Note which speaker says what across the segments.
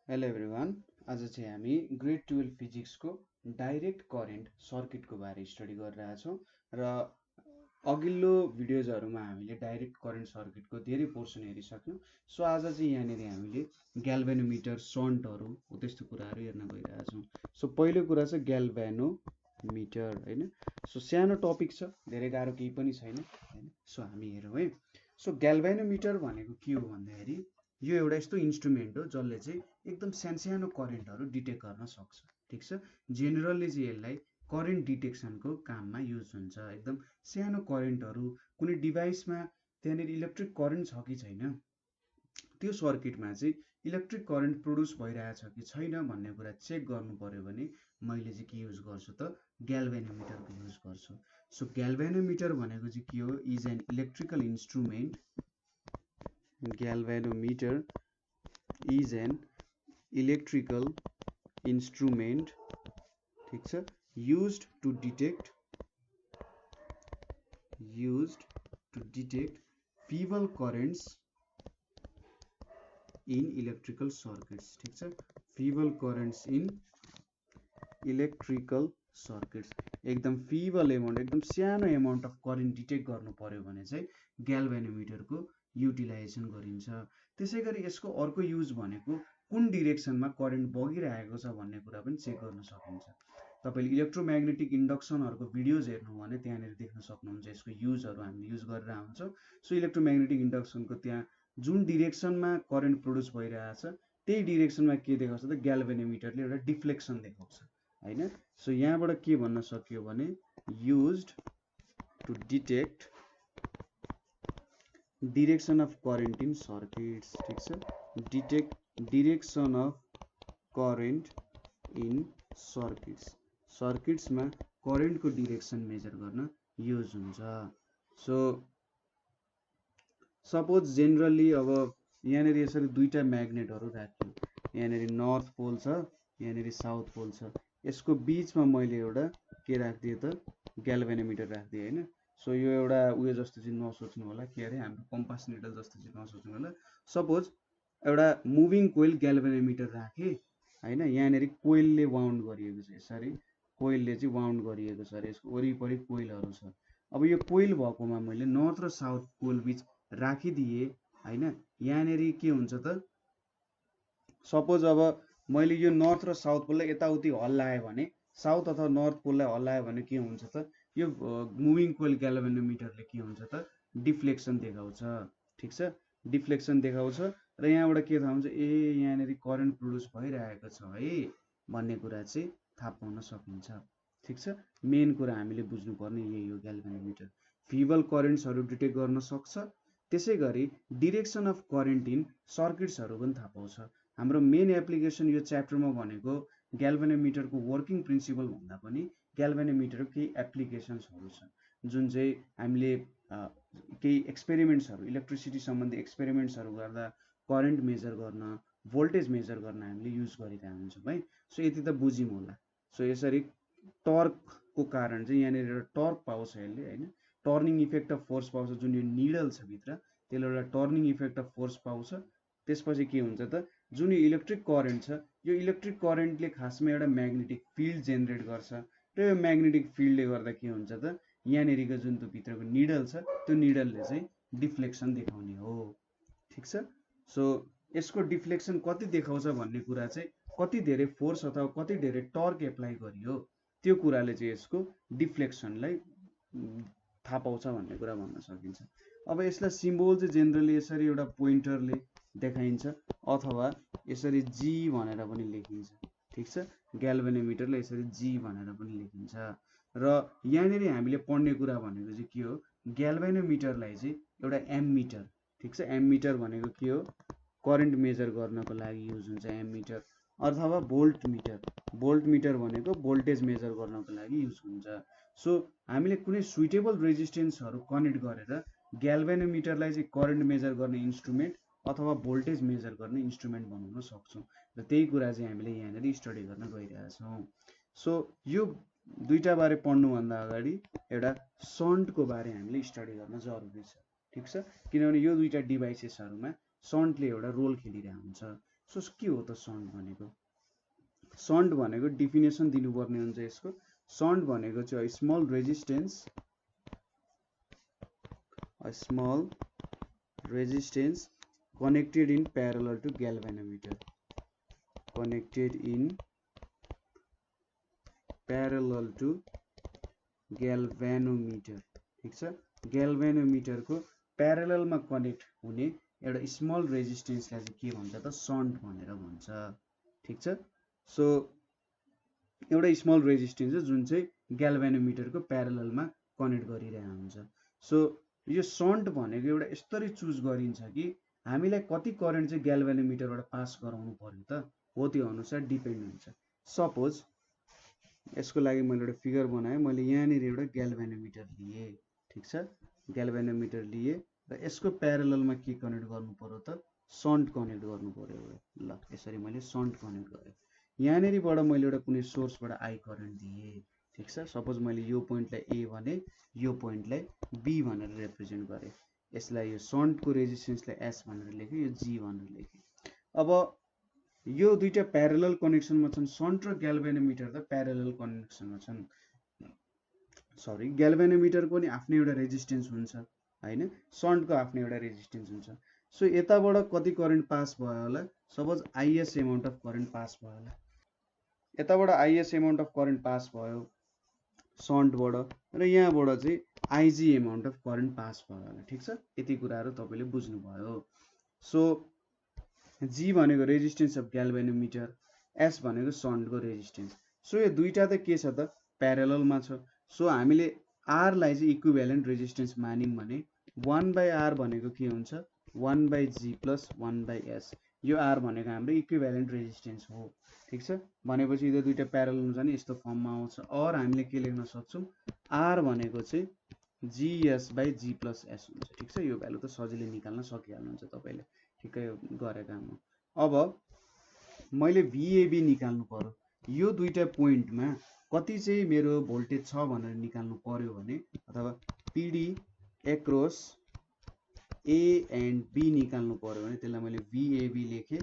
Speaker 1: Hello everyone. आज चाहिँ हामी ग्रेड 12 फिजिक्सको डाइरेक्ट करेन्ट सर्किटको बारे स्टडी गरिरहेछौँ र अघिल्लो भिडियोजहरूमा हामीले डाइरेक्ट करेन्ट सर्किटको धेरै पोर्सन हेरिसक्यौँ। सो आज चाहिँ यहाँनिर हामीले ग्याल्भेनोमिटर, सन्टहरू हो त्यस्तो कुराहरू हेर्न गइरहेछौँ। सो पहिलो कुरा चाहिँ ग्याल्भेनोमिटर होइन। सो सानो टपिक छ, धेरै गाह्रो केही पनि छैन होइन। सो हामी हेरौँ है। सो ग्याल्भेनोमिटर भनेको के हो भन्दाखेरि यो एउटा यस्तो इन्स्ट्रुमेन्ट हो जसले चाहिँ एकदम सानो करेन्टहरू डिटेक्ट गर्न सक्छ। ठिक छ। जेनरली चाहिँ यसलाई करेन्ट डिटेक्सनको काममा युज हुन्छ। एकदम सानो करेन्टहरू कुनै डिभाइसमा त्यहाँनिर इलेक्ट्रिक करेन्ट छ कि छैन, त्यो सर्किटमा चाहिँ इलेक्ट्रिक करेन्ट प्रड्युस भइरहेछ कि छैन भन्ने कुरा चेक गर्नु पर्यो भने मैले चाहिँ के युज गर्छु त ग्याल्भेनोमिटरको युज गर्छु। सो ग्याल्भेनोमिटर भनेको चाहिँ के हो? Is an electrical instrument. Galvanometer is an electrical instrument, ठीक छ, used to detect feeble currents in electrical circuits, ठीक छ, feeble currents in electrical circuits। एकदम फिबल एमाउन्ट, एकदम सानो एमाउन्ट अफ करेन्ट डिटेक्ट गर्नु पर्यो भने चाहिँ ग्याल्भेनोमिटरको युटिलाइजेसन गरिन्छ। त्यसै गरी यसको अर्को युज भनेको कुन डिरेक्सनमा करेन्ट बगिरहेको छ भन्ने कुरा पनि चेक गर्न सकिन्छ। तपाईँले इलेक्ट्रोम्याग्नेटिक इन्डक्सनहरूको भिडियोज हेर्नु भने त्यहाँनिर देख्न सक्नुहुन्छ यसको युजहरू हामीले युज गरेर हुन्छौँ। सो इलेक्ट्रोम्याग्नेटिक इन्डक्सनको त्यहाँ जुन डिरेक्सनमा करेन्ट प्रड्युस भइरहेछ त्यही डिरेक्सनमा के देखाउँछ त ग्याल्भेनोमिटरले एउटा डिफ्लेक्सन देखाउँछ होइन। सो यहाँबाट के भन्न सकियो भने used to detect direction of current in circuits, ठीक छ, detect direction of current in circuits, सर्किट्समा करेन्टको डिरेक्सन मेजर गर्न युज हुन्छ। सो सपोज जेनरली अब यहाँनिर यसरी दुईटा म्याग्नेटहरू राख्यो, यहाँनिर नर्थ पोल छ, यहाँनिर साउथ पोल छ, यसको बिचमा मैले एउटा के राखिदिएँ त ग्याल्भेनोमिटर राखिदिएँ होइन। सो यो एउटा उयो जस्तो चाहिँ नसोच्नु होला, के अरे हाम्रो कम्पास निडल जस्तो चाहिँ नसोच्नु होला। सपोज एउटा मुभिङ कोइल ग्याल्भेनोमिटर राखेँ होइन, यहाँनिर कोइलले वाउन्ड गरिएको छ, यसरी कोइलले चाहिँ वाउन्ड गरिएको छ अरे, यसको वरिपरि कोइलहरू छ। अब यो कोइल भएकोमा मैले नर्थ र साउथ पोल बिच राखिदिएँ होइन। यहाँनिर के हुन्छ त, सपोज अब मैले यो नर्थ र साउथ पोललाई यताउति हल्लाएँ भने, साउथ अथवा नर्थ पोललाई हल्लायो भने के हुन्छ त, यो मुभिङ कोइल ग्याल्भेनोमिटरले के हुन्छ त डिफ्लेक्सन देखाउँछ, ठिक छ, डिफ्लेक्सन देखाउँछ र यहाँबाट के थाहा हुन्छ, ए यहाँनिर करेन्ट प्रड्युस भइरहेको छ है भन्ने कुरा चाहिँ थाहा पाउन सकिन्छ, ठिक छ। मेन कुरा हामीले बुझ्नुपर्ने यही हो, ग्याल्भेनोमिटर फिबल करेन्ट्सहरू डिटेक्ट गर्न सक्छ, त्यसै गरी डिरेक्सन अफ करेन्ट इन सर्किट्सहरू पनि थाहा पाउँछ। हाम्रो मेन एप्लिकेसन यो च्याप्टरमा भनेको ग्याल्भेनोमिटरको वर्किङ प्रिन्सिपल भन्दा पनि ग्याल्भेनोमिटरको केही एप्लिकेसन्सहरू छन् जुन चाहिँ हामीले केही एक्सपेरिमेन्ट्सहरू, इलेक्ट्रिसिटी सम्बन्धी एक्सपेरिमेन्ट्सहरू गर्दा करेन्ट मेजर गर्न, भोल्टेज मेजर गर्न हामीले युज गरिरहेका हुन्छौँ है। सो यति त बुझ्यौँ होला। सो यसरी टर्कको कारण चाहिँ यहाँनिर एउटा टर्क पाउँछ यसले होइन, टर्निङ इफेक्ट अफ फोर्स पाउँछ, जुन यो निडल छ भित्र त्यसले एउटा टर्निङ इफेक्ट अफ फोर्स पाउँछ। त्यसपछि के हुन्छ त, जुन यो इलेक्ट्रिक करेन्ट छ, यो इलेक्ट्रिक करेन्टले खासमा एउटा म्याग्नेटिक फिल्ड जेनेरेट गर्छ र यो म्याग्नेटिक फिल्डले गर्दा के हुन्छ त, यहाँनिरको जुन त्यो भित्रको निडल छ त्यो निडलले चाहिँ डिफ्लेक्सन देखाउने हो, ठिक छ। सो यसको डिफ्लेक्सन कति देखाउँछ भन्ने कुरा चाहिँ कति धेरै फोर्स अथवा कति धेरै टर्क एप्लाई गरियो त्यो कुराले चाहिँ यसको डिफ्लेक्सनलाई थाहा पाउँछ भन्ने कुरा भन्न सकिन्छ। अब यसलाई सिम्बल चाहिँ जेनरली यसरी एउटा पोइन्टरले देखाइन्छ अथवा यसरी जी भनेर पनि लेखिन्छ, ठिक छ, ग्याल्भेनोमिटरले यसरी जी भनेर पनि लेखिन्छ। र यहाँनिर हामीले पढ्ने कुरा भनेको चाहिँ के हो, ग्याल्भेनोमिटरलाई चाहिँ एउटा एममिटर, ठिक छ, एममिटर भनेको के हो, करेन्ट मेजर गर्नको लागि युज हुन्छ एममिटर, अथवा भोल्ट मिटर, भोल्ट मिटर भनेको भोल्टेज मेजर गर्नको लागि युज हुन्छ। सो हामीले कुनै सुइटेबल रेजिस्टेन्सहरू कनेक्ट गरेर ग्याल्भेनोमिटरलाई चाहिँ करेन्ट मेजर गर्ने इन्स्ट्रुमेन्ट अथवा भोल्टेज मेजर गर्ने इन्स्ट्रुमेन्ट बनाउन सक्छौँ र त्यही कुरा चाहिँ हामीले यहाँनिर स्टडी गर्न गइरहेछौँ। सो यो दुईटा बारे पढ्नुभन्दा अगाडि एउटा सन्टको बारे हामीले स्टडी गर्न जरुरी छ, ठिक छ, किनभने यो दुईटा डिभाइसेसहरूमा सन्टले एउटा रोल खेलिरहेको हुन्छ। सो के हो त सन्ट भनेको? सन्ट भनेको डिफिनेसन दिनुपर्ने हुन्छ यसको। सन्ट भनेको चाहिँ small resistance connected in parallel to galvanometer, connected in parallel to galvanometer. ठीक छ, ग्याल्भेनोमिटरको प्यारललमा कनेक्ट हुने एउटा स्मल रेजिस्टेन्सलाई चाहिँ के भन्छ त? सन्ट भनेर भन्छ। ठीक छ, सो एउटा स्मल रेजिस्टेन्स हो जुन चाहिँ ग्याल्भेनोमिटरको प्यारललमा कनेक्ट गरिरहेको हुन्छ। सो यो सन्ट भनेको एउटा यस्तरी चुज गरिन्छ कि हामीलाई कति करेन्ट चाहिँ ग्याल्भेनोमिटरबाट पास गराउनु पर्यो त हो त्यो अनुसार डिपेन्ड हुन्छ। सपोज यसको लागि मैले एउटा फिगर बनाएँ, मैले यहाँनिर एउटा ग्याल्भेनोमिटर लिएँ। ठीक छ, ग्याल्भेनोमिटर लिएँ र यसको प्यारललमा के कनेक्ट गर्नु पर्यो त? सन्ट कनेक्ट गर्नु पर्यो। ल यसरी मैले सन्ट कनेक्ट गरेँ। यहाँनिरबाट मैले एउटा कुनै सोर्सबाट आई करेन्ट दिएँ। ठीक छ, सपोज मैले यो पोइन्टलाई ए भने यो पोइन्टलाई बी भनेर रिप्रेजेन्ट गरेँ। यसलाई यो सन्टको रेजिस्टेन्सलाई एस भनेर लेखेँ, यो जी भनेर लेखेँ। अब यो दुईटा प्यारलल कनेक्सनमा छन्। सन्ट र ग्याल्भेनोमिटर त प्यारलल कनेक्सनमा छन्। सरी, ग्याल्भेनोमिटरको नि आफ्नै एउटा रेजिस्टेन्स हुन्छ हैन, सन्टको आफ्नै एउटा रेजिस्टेन्स हुन्छ। सो यताबाट कति करेन्ट पास भयो होला? Suppose IS amount of current pass भयो होला। यताबाट IS amount of current pass भयो सन्टबाट र यहाँबाट चाहिँ IG amount of current pass भयो होला। ठिक छ, यति कुराहरू तपाईँले बुझ्नुभयो। सो जी भनेको रेजिस्टेन्स अफ ग्याल्भेनोमिटर, एस भनेको सन्टको रेजिस्टेन्स। सो यो दुईटा त के छ त? प्यारललमा छ। सो हामीले आरलाई चाहिँ इक्विभ्यालेन्ट रेजिस्टेन्स मान्यौँ भने 1/r भनेको के हुन्छ? 1/g plus 1/s। यो आर भनेको हाम्रो इक्विभ्यालेन्ट रेजिस्टेन्स हो। ठिक छ, भनेपछि यो दुईटा प्यारलल हुन्छ नि यस्तो फर्ममा आउँछ। और हामीले के लेख्न सक्छौँ? आर भनेको चाहिँ GS/G प्लस S हुन्छ। ठिक छ, यो भ्यालु त सजिलै निकाल्न सकिहाल्नुहुन्छ तपाईँले, ठिकै गरेको काम हो। अब मैले VAB निकाल्नु पर्यो। यो दुईटा पोइन्टमा कति चाहिँ मेरो भोल्टेज छ भनेर निकाल्नु पर्यो भने, अथवा PD across A and B निकाल्नु पर्यो भने त्यसलाई मैले VAB लेखेँ।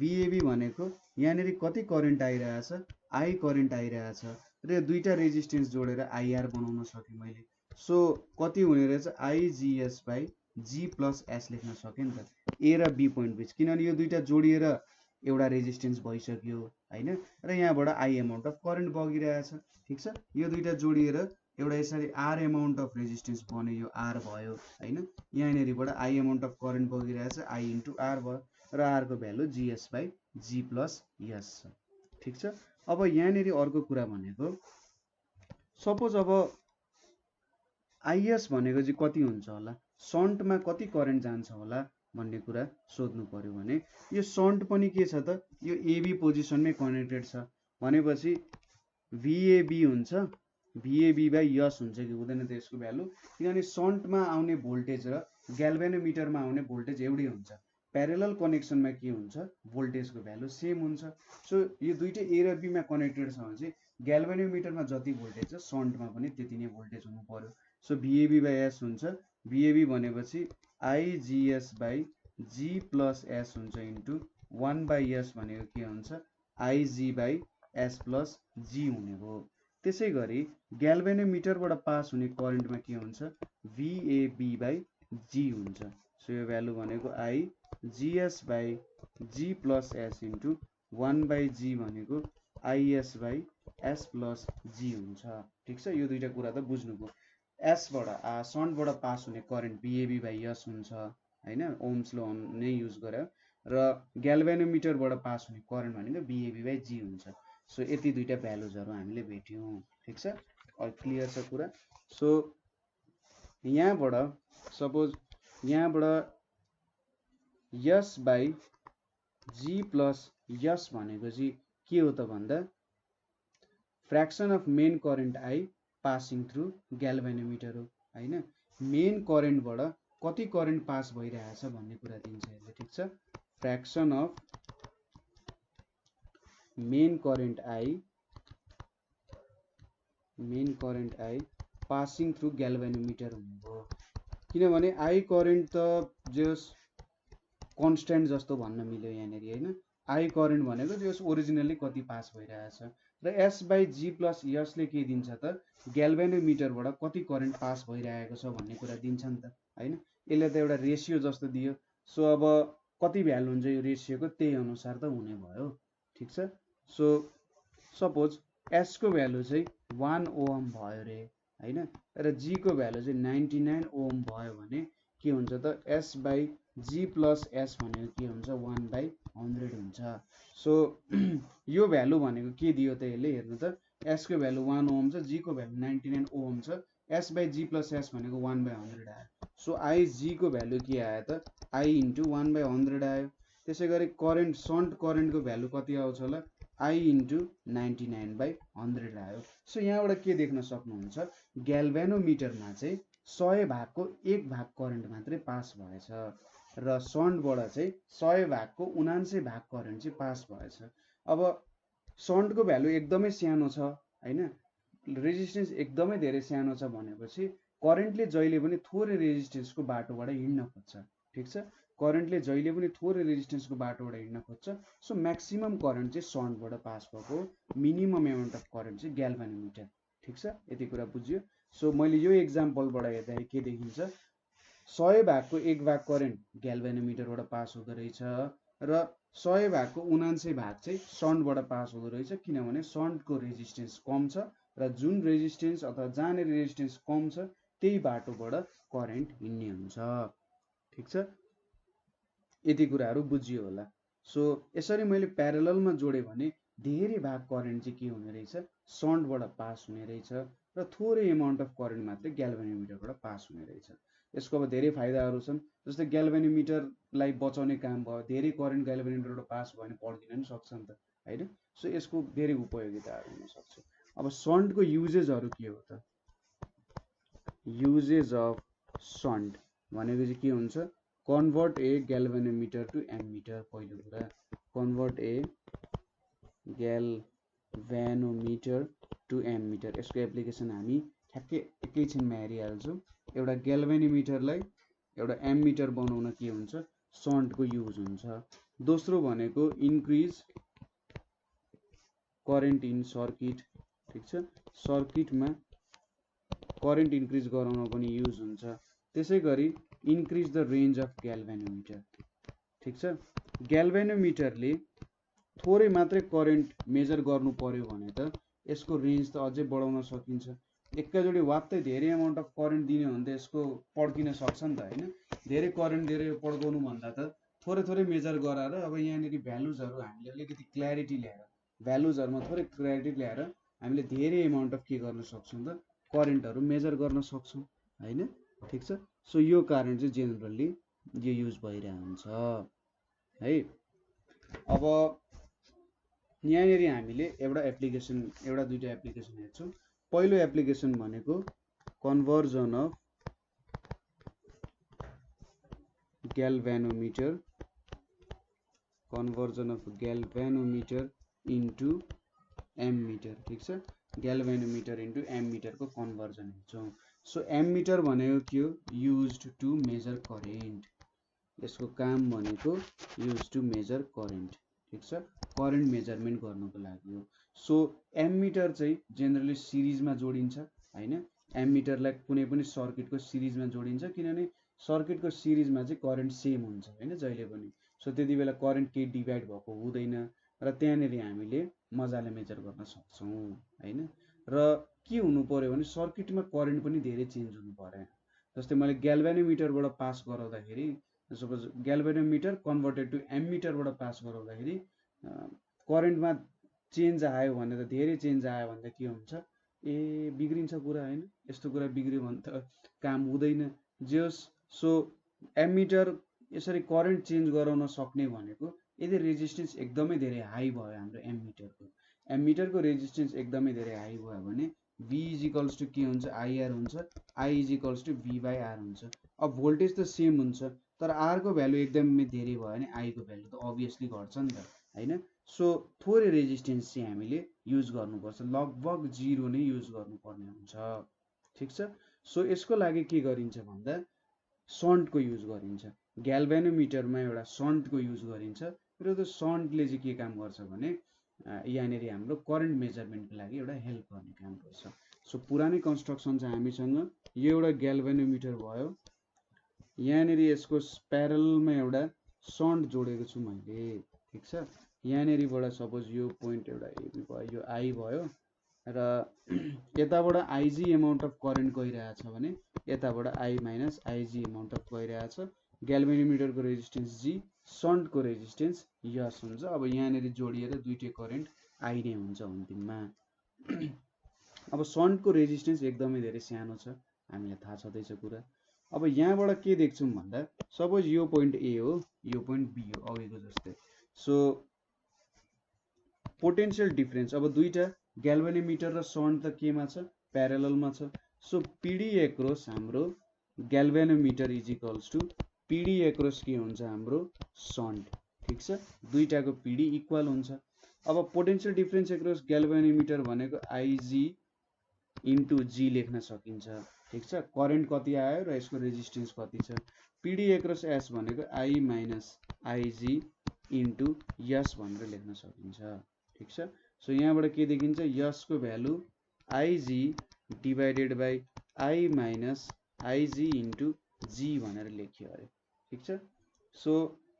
Speaker 1: VAB भनेको यहाँनिर कति करेन्ट आइरहेछ? I करेन्ट आइरहेछ र यो दुईटा रेजिस्टेन्स जोडेर IR बनाउन सकेँ मैले। सो कति हुने रहेछ? IGS/G प्लस S लेख्न सकेँ नि त, A र B पोइन्ट बिच, किनभने यो दुईटा जोडिएर एउटा रेजिस्टेन्स भइसक्यो हैन, र यहाँबाट I एमाउन्ट अफ करेन्ट बगिरहेछ। ठिक छ, यो दुईटा जोडिएर एउटा यसरी R एमाउन्ट अफ रेजिस्टेन्स बन्यो, यो R भयो हैन। यहाँनिरबाट I एमाउन्ट अफ करेन्ट बगिरहेछ, I इन्टु R भयो र R को भ्यालु GS/G प्लस S छ। ठिक छ, अब यहाँनिर अर्को कुरा भनेको सपोज अब IS भनेको चाहिँ कति हुन्छ होला? सन्टमा कति करेन्ट जान्छ होला भन्ने कुरा सोध्नु पर्यो भने यो सन्ट पनि के छ त? यो AB पोजिसनमै कनेक्टेड छ भनेपछि VAB हुन्छ, VAB/S हुन्छ कि हुँदैन त यसको भ्यालु? किनभने सन्टमा आउने भोल्टेज र ग्याल्भेनोमिटरमा आउने भोल्टेज एउटै हुन्छ। प्यारलल कनेक्सनमा के हुन्छ? भोल्टेजको भ्यालु सेम हुन्छ। सो यो दुईटै A र B मा कनेक्टेड छ भने चाहिँ ग्याल्भेनोमिटरमा जति भोल्टेज छ सन्टमा पनि त्यति नै भोल्टेज हुनु पर्यो। सो VAB/S हुन्छ, VAB भनेपछि IGS/G प्लस S हुन्छ इन्टु 1/S भनेको के हुन्छ? IG/S प्लस G हुने भयो। त्यसै गरी ग्याल्भेनोमिटरबाट पास हुने करेन्टमा के हुन्छ? VAB/G हुन्छ। सो यो भ्यालु भनेको IGS/G plus S into 1/G भनेको IS/S प्लस G हुन्छ। ठिक छ, यो दुईटा कुरा त बुझ्नुभयो। सन्टबाट पास हुने करेन्ट VAB/S हुन्छ हैन, ओम्स ल नै युज गरेर, र ग्याल्भेनोमिटरबाट पास हुने करेन्ट भनेको VAB/G हुन्छ। सो यति दुईटा भ्यालुजहरू हामीले भेट्यौँ। ठिक छ, क्लियर छ कुरा? सो यहाँबाट सपोज यहाँबाट S/G प्लस S भनेको चाहिँ के हो त भन्दा fraction of main current I passing through galvanometer हो हैन। मेन करेन्टबाट कति करेन्ट पास भइरहेछ भन्ने कुरा दिन्छ यसले। ठिक छ, fraction of main current I passing through galvanometer हुने भयो। किनभने I करेन्ट त जस कन्स्ट्यान्ट जस्तो भन्न मिल्यो यहाँनिर हैन, आई करेन्ट भनेको त्यो ओरिजिनली कति पास भइरहेछ र एस बाई जी प्लस यसले के दिन्छ त ग्याल्भेनोमिटरबाट कति करेन्ट पास भइरहेको छ भन्ने कुरा दिन्छ नि त हैन। यसले त एउटा रेसियो जस्तो दियो। सो अब कति भ्यालु हुन्छ यो रेसियोको त्यही अनुसार त हुने भयो। ठिक छ। सो सपोज एस को भ्यालु चाहिँ 1 ओम भयो रे हैन र जी को भ्यालु चाहिँ 99 ओम भयो भने के हुन्छ त S by G plus S भनेको के हुन्छ 1 बाई 100 हुन्छ। सो यो भ्यालु भनेको के दियो त यसले हेर्नु त एस को भ्यालु 1 ओम छ जी को भ्यालु 99 ओम छ S by G plus S भनेको 1 बाई 100 आयो। सो आई जी को भ्यालु के आयो त आई इन्टु 1 बाई 100 आयो। त्यसै गरी करेन्ट सन्ट करेन्टको भ्यालु कति आउँछ होला आई इन्टु 99 बाई 100 आयो। सो यहाँबाट के देख्न सक्नुहुन्छ ग्याल्भेनोमिटरमा चाहिँ 100 भागको 1 भाग करेन्ट मात्रै पास भएछ र सन्टबाट चाहिँ 100 भागको 79 भाग करेन्ट चाहिँ पास भएछ। अब सन्टको भ्यालु एकदमै सानो छ हैन रेजिस्टेन्स एकदमै धेरै सानो छ भनेपछि करेन्टले जहिले पनि थोरै रेजिस्टेन्सको बाटोबाट हिँड्न खोज्छ। ठिक छ। करेन्टले जहिले पनि थोरै रेजिस्टेन्सको बाटोबाट हिँड्न खोज्छ। सो म्याक्सिमम करेन्ट चाहिँ सन्टबाट पास भएको मिनिमम एमाउन्ट अफ करेन्ट चाहिँ ग्याल्भेनोमिटर। ठिक छ। यति कुरा बुझ्यो। सो मैले यो एक्जाम्पलबाट हेर्दाखेरि के देखिन्छ 100 भागको 1 भाग करेन्ट ग्याल्भेनोमिटरबाट पास हुँदो रहेछ र 100 भागको 79 भाग चाहिँ सन्टबाट पास हुँदो रहेछ किनभने सन्टको रेजिस्टेन्स कम छ र जुन रेजिस्टेन्स अथवा जहाँनिर रेजिस्टेन्स कम छ त्यही बाटोबाट करेन्ट हिँड्ने हुन्छ। ठिक छ। यति कुराहरू बुझियो होला। सो यसरी मैले प्यारललमा जोडेँ भने धेरै भाग करेन्ट चाहिँ के हुने रहेछ सन्टबाट पास हुने रहेछ र थोरै एमाउन्ट अफ करेन्ट मात्रै ग्याल्भेनोमिटरबाट पास हुने रहेछ। यसको अब धेरै फाइदाहरू छन् जस्तै ग्याल्भेनोमिटरलाई बचाउने काम भयो धेरै करेन्ट ग्याल्भेनोमिटरबाट पास भयो भने पड्किन पनि सक्छ नि त हैन। सो यसको धेरै उपयोगिताहरू हुन सक्छ। अब सन्टको युजेसहरू के हो त युजेस अफ सन्ट भनेको चाहिँ के हुन्छ convert A galvanometer to emitter. पहिलो कुरा convert A galvanometer to emitter यसको एप्लिकेसन हामी ठ्याक्कै एकैछिनमा हेरिहाल्छौँ। एउटा ग्याल्भेनोमिटरलाई एउटा एमिटर बनाउन के हुन्छ सन्टको युज हुन्छ। दोस्रो भनेको इन्क्रिज करेन्ट इन सर्किट। ठिक छ। सर्किटमा करेन्ट इन्क्रिज गराउन पनि युज हुन्छ। त्यसै गरी increase the range of galvanometer. ठिक छ। ग्याल्भेनोमिटरले थोरै मात्रै करेन्ट मेजर गर्नु पर्यो भने त यसको रेन्ज त अझै बढाउन सकिन्छ। एकैचोटि वात्तै धेरै एमाउन्ट अफ करेन्ट दिने हो भने त यसको पड्किन सक्छ नि त हैन। धेरै करेन्ट धेरै पड्काउनु भन्दा त थोरै थोरै मेजर गराएर अब यहाँनिर भ्यालुजहरू हामीले अलिकति क्ल्यारिटी ल्याएर भ्यालुजहरूमा थोरै क्ल्यारिटी ल्याएर हामीले धेरै एमाउन्ट अफ के गर्न सक्छौँ त करेन्टहरू मेजर गर्न सक्छौँ हैन। ठिक छ। सो यो कारण चाहिँ जेनरली यो युज भइरहेको हुन्छ है। अब यहाँनिर हामीले एउटा दुईटा एप्लिकेसन हेर्छौँ। पहिलो एप्लिकेसन भनेको conversion of galvanometer into emitter. ठिक छ। ग्याल्भेनोमिटर इन्टु एमिटरको कन्भर्जन हेर्छौँ। सो एमिटर भनेको के हो युज्ड टु मेजर करेन्ट। यसको काम भनेको युज टु मेजर करेन्ट। ठिक छ। करेन्ट मेजरमेन्ट गर्नको लागि हो। सो एमिटर चाहिँ जेनरली सिरिजमा जोडिन्छ हैन। एमिटरलाई कुनै पनि सर्किटको सिरिजमा जोडिन्छ किनभने सर्किटको सिरिजमा चाहिँ करेन्ट सेम हुन्छ हैन जहिले पनि। सो त्यति बेला करेन्ट केही डिभाइड भएको हुँदैन र त्यहाँनिर हामीले मजाले मेजर गर्न सक्छौँ हैन। र के हुनु पर्यो भने सर्किटमा करेन्ट पनि धेरै चेन्ज हुनु परेन। जस्तै मैले ग्याल्भेनोमिटरबाट पास गराउँदाखेरि suppose galvanometer converted to एमिटरबाट pass गराउँदाखेरि करेन्टमा चेन्ज आयो भने त धेरै चेन्ज आयो भने त के हुन्छ बिग्रिन्छ कुरा हैन। यस्तो कुरा बिग्रियो भने त काम हुँदैन जे होस्। सो एमिटर यसरी करेन्ट चेन्ज गराउन सक्ने भनेको यदि रेजिस्टेन्स एकदमै धेरै हाई भयो हाम्रो एमिटरको रेजिस्टेन्स एकदमै धेरै हाई भयो भने V इजिकल्स टु के हुन्छ आइआर हुन्छ I equals to V by R हुन्छ। अब भोल्टेज त सेम हुन्छ तर आर को भ्यालु एकदमै धेरै भयो भने आई को भ्यालु त अभियसली घट्छ नि त हैन। सो थोरै रेजिस्टेन्स चाहिँ हामीले युज गर्नुपर्छ लगभग 0 नै युज गर्नुपर्ने हुन्छ। ठिक छ। सो यसको लागि के गरिन्छ भन्दा सन्टको युज गरिन्छ। ग्याल्भेनोमिटरमा एउटा सन्टको युज गरिन्छ र त्यो सन्टले चाहिँ के काम गर्छ भने यहाँनिर हाम्रो करेन्ट मेजरमेन्टको लागि एउटा हेल्प गर्ने काम गर्छ। सो पुरानै कन्स्ट्रक्सन छ हामीसँग, यो एउटा ग्याल्भेनोमिटर भयो, यहाँनिर यसको प्यारलमा एउटा सन्ट जोडेको छु मैले, ठिक छ। यहाँनिरबाट सपोज यो पोइन्ट एउटा एबी भयो, यो आई भयो र यताबाट आइजी एमाउन्ट अफ करेन्ट गइरहेछ भने यताबाट I minus IG amount of गइरहेछ। ग्याल्भेनोमिटरको रेजिस्टेन्स जी, सन्टको रेजिस्टेन्स यस हुन्छ। अब यहाँनिर जोडिएर दुईटै करेन्ट आई नै हुन्छ अन्तिममा। अब सन्टको रेजिस्टेन्स एकदमै धेरै सानो छ, हामीलाई थाहा छँदैछ कुरा। अब यहाँबाट के देख्छौँ भन्दा सपोज यो पोइन्ट ए हो, यो पोइन्ट बी हो, अघिको जस्तै। सो पोटेन्सियल डिफरेन्स, अब दुईटा ग्याल्भेनोमिटर र सन्ट त केमा छ, प्यारललमा छ। सो पिडी एक्रस हाम्रो ग्याल्भेनोमिटर इज इक्वल्स टु पिडी एक्रस के हुन्छ हाम्रो सन्ट, ठिक छ। दुईटाको पिडी इक्वल हुन्छ। अब पोटेन्सियल डिफरेन्स एक्रस ग्याल्भेनोमिटर भनेको आइजी इन्टु जी लेख्न सकिन्छ, ठिक छ। करेन्ट कति आयो र यसको रेजिस्टेन्स कति छ। पिडी एक्रस एस भनेको आई माइनस आइजी इन्टु यस भनेर लेख्न सकिन्छ, ठिक छ। सो यहाँबाट के देखिन्छ, यसको value IG divided by I minus IG into G भनेर लेख्यो अरे, ठिक छ। सो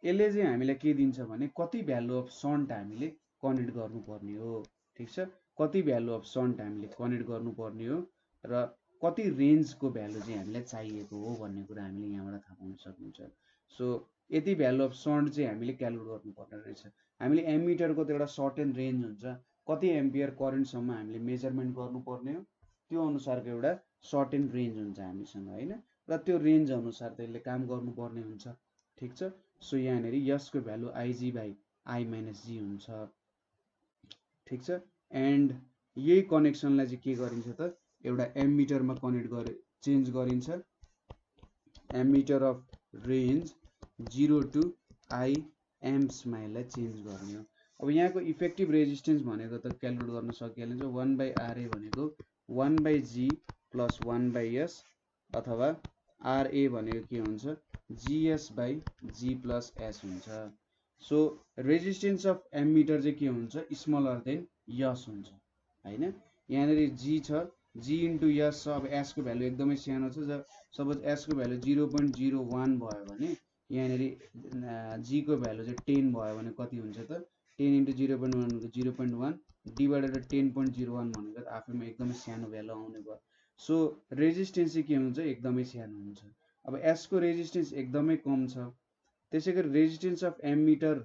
Speaker 1: यसले चाहिँ हामीलाई के दिन्छ भने कति भ्यालु अफ सन्ट हामीले कनेक्ट गर्नुपर्ने हो, ठिक छ। कति भ्यालु अफ सन्ट हामीले कनेक्ट गर्नुपर्ने हो र कति रेन्जको भ्यालु चाहिँ हामीलाई चाहिएको हो भन्ने कुरा हामीले यहाँबाट थाहा पाउन सकिन्छ। सो यति भ्यालु अफ सन्ट चाहिँ हामीले क्यालकुलेट गर्नुपर्ने रहेछ। हामीले एमिटरको त एउटा सर्टेन रेन्ज हुन्छ, कति एम्पियर करेन्टसम्म हामीले मेजरमेन्ट गर्नुपर्ने हो त्यो अनुसारको एउटा सर्टेन रेन्ज हुन्छ हामीसँग, होइन। र त्यो रेन्ज अनुसार त यसले काम गर्नुपर्ने हुन्छ, ठिक छ। सो यहाँनिर यसको value IG by I minus G हुन्छ, ठिक छ। एन्ड यही कनेक्सनलाई चाहिँ के गरिन्छ त, एउटा एमिटरमा कनेक्ट गरे चेन्ज गरिन्छ, ammeter of range 0 to I एम्प्समा यसलाई चेन्ज गर्ने हो। अब यहाँको इफेक्टिभ रेजिस्टेन्स भनेको त क्यालकुलेट गर्न सकिहालिन्छ, 1 बाई आरए भनेको 1 by G plus 1 by S, अथवा आरए भनेको के हुन्छ, GS by G plus S हुन्छ। सो रेजिस्टेन्स अफ एमिटर चाहिँ के हुन्छ, स्मलर देन यस हुन्छ, होइन। यहाँनिर जी छ, जी इन्टु यस छ। अब एसको भ्यालु एकदमै सानो छ, सपोज एसको भ्यालु 0.01 भयो भने यहाँनिर जीको भ्यालु चाहिँ 10 भयो भने कति हुन्छ त, 10 इन्टु 0.1 भनेको 0.1 डिभाइडेड 10.01 भनेको आफैमा एकदमै सानो भ्यालु आउने भयो। सो रेजिस्टेन्स चाहिँ के हुन्छ, एकदमै सानो हुन्छ। अब एसको रेजिस्टेन्स एकदमै कम छ, त्यसै गरी resistance of emitter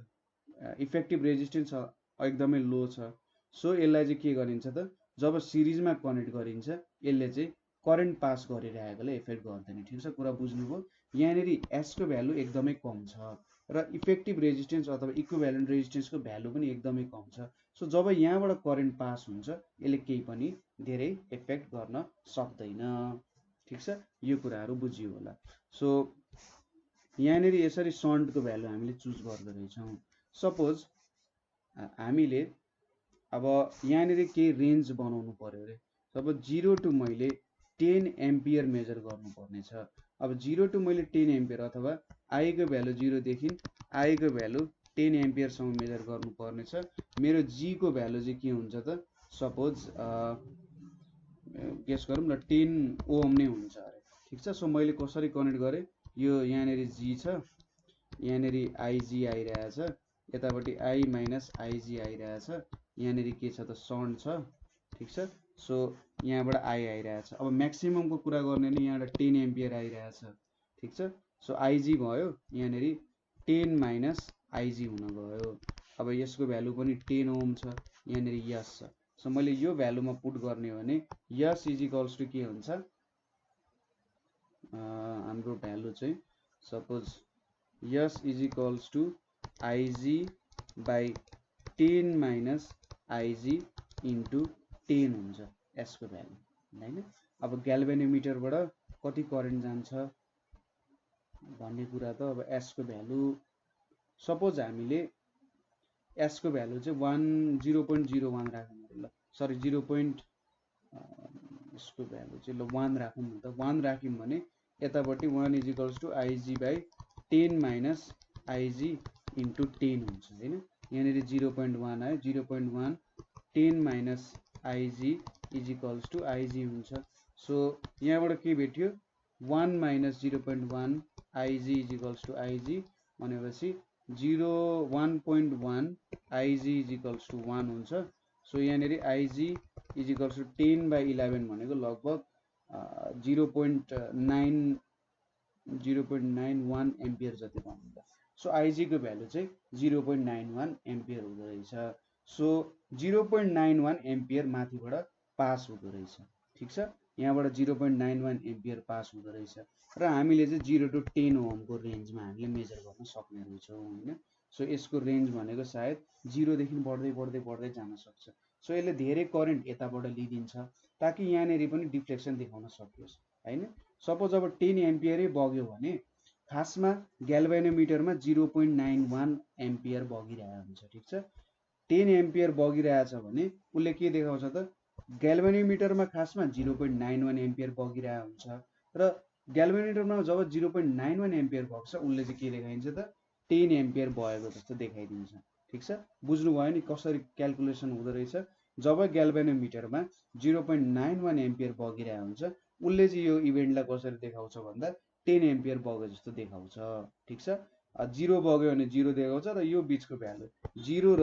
Speaker 1: effective resistance एकदमै लो छ। सो यसलाई चाहिँ के गरिन्छ त, जब सिरिजमा कनेक्ट गरिन्छ यसले चाहिँ करेन्ट पास गरिरहेकोले इफेक्ट गर्दैन, ठिक छ। कुरा बुझ्नुभयो। यहाँनिर एसको भ्यालु एकदमै कम छ र इफेक्टिभ रेजिस्टेन्स अथवा इक्विभ्यालेन्ट रेजिस्टेन्सको भ्यालु पनि एकदमै कम छ। सो जब यहाँबाट करेन्ट पास हुन्छ यसले केही पनि धेरै इफेक्ट गर्न सक्दैन, ठिक छ। यो कुराहरू बुझियो होला। सो यहाँनिर यसरी सन्टको भ्यालु हामीले चुज गर्दो रहेछौँ। सपोज हामीले अब यहाँनिर केही रेन्ज बनाउनु पर्यो अरे, सपोज 0 टु मैले 10 एम्पियर मेजर गर्नुपर्ने छ। अब 0 टु मैले 10 एम्पियर अथवा आईको भ्यालु 0 देखि आईको भ्यालु 10 एम्पियरसम्म मेजर गर्नुपर्ने छ। मेरो जीको भ्यालु चाहिँ के हुन्छ त, सपोज गेस गरौँ न 10 ओम नै हुन्छ अरे, ठिक छ। सो मैले कसरी कनेक्ट गरेँ, यो यहाँनिर जी छ, यहाँनिर आइजी आइरहेछ, यतापट्टि आई माइनस आइजी आइरहेछ, यहाँनिर के छ त सन्ट छ, ठिक छ। सो यहाँबाट आई आइरहेछ। अब म्याक्सिममको कुरा गर्ने नि यहाँबाट 10 एम्पियर आइरहेछ, ठिक छ। सो आइजी भयो यहाँनिर 10 माइनस आइजी हुन गयो। अब यसको भ्यालु पनि 10 ओम छ, यहाँनिर यस छ। सो मैले यो भ्यालुमा पुट गर्ने हो भने यस इज इक्वल्स टु के हुन्छ, हाम्रो भ्यालु चाहिँ सपोज यस is equals to IG by 10 minus IG into 10 हुन्छ यसको भ्यालु, होइन। अब ग्याल्भेनोमिटरबाट कति करेन्ट जान्छ भन्ने कुरा त अब यसको भ्यालु सपोज हामीले यसको भ्यालु चाहिँ 0.01 राखौँ ल, सरी यसको भ्यालु चाहिँ ल 1 राखौँ न त। 1 राख्यौँ भने यतापट्टि 1 is equals to IG by 10 minus IG into 10 हुन्छ हैन। यहाँनिर 0.1 आयो, 0.1 10 minus IG is equals to IG हुन्छ। सो यहाँबाट के भेट्यो 1 minus 0.1 IG is equals to IG भनेपछि 1.1 आइजी इज इक्वल्स टु 1 हुन्छ। सो यहाँनिर आइजी इज इक्वल्स टु 10/11 भनेको लगभग 0.91 एम्पियर जति बन्छ। सो आइजी को भ्यालु चाहिँ 0.91 एम्पियर हुँदो रहेछ। सो 0.91 एम्पियर माथिबाट पास हुँदो रहेछ। ठिक छ, यहाँबाट 0.91 एम्पियर पास हुँदो रहेछ र हामीले चाहिँ 0 to 10 ओमको रेन्जमा हामीले मेजर गर्न सक्ने रहेछौँ हैन। सो यसको रेन्ज भनेको सायद 0 देखि बढ्दै बढ्दै बढ्दै जान सक्छ। सो यसले धेरै करेन्ट यताबाट लिदिन्छ ताकि यहाँनेरि पनि डिफ्लेक्सन देखाउन सकियोस् हैन। सपोज अब 10 एम्पियरै बग्यो भने खासमा ग्याल्भेनोमिटरमा 0.91 एम्पियर बगिरहेको हुन्छ। ठिक छ, 10 एम्पियर बगिरहेछ भने उसले के देखाउँछ त ग्याल्भेनोमिटरमा खासमा 0.91 एम्पियर बगिरहेको हुन्छ र ग्याल्भेनोमिटरमा जब 0.91 एम्पियर बग्छ उसले चाहिँ के देखाइन्छ त 10 एम्पियर बगेको जस्तो देखाइदिन्छ। ठिक छ, बुझ्नुभयो नि कसरी क्याल्कुलेसन हुँदो रहेछ। जब ग्याल्भेनोमिटरमा 0.91 एम्पियर बगिरहेको हुन्छ उसले चाहिँ यो इभेन्टलाई कसरी देखाउँछ भन्दा 10 एम्पियर बगे जस्तो देखाउँछ। ठिक छ, 0 बग्यो भने 0 देखाउँछ र यो बिचको भ्यालु 0 र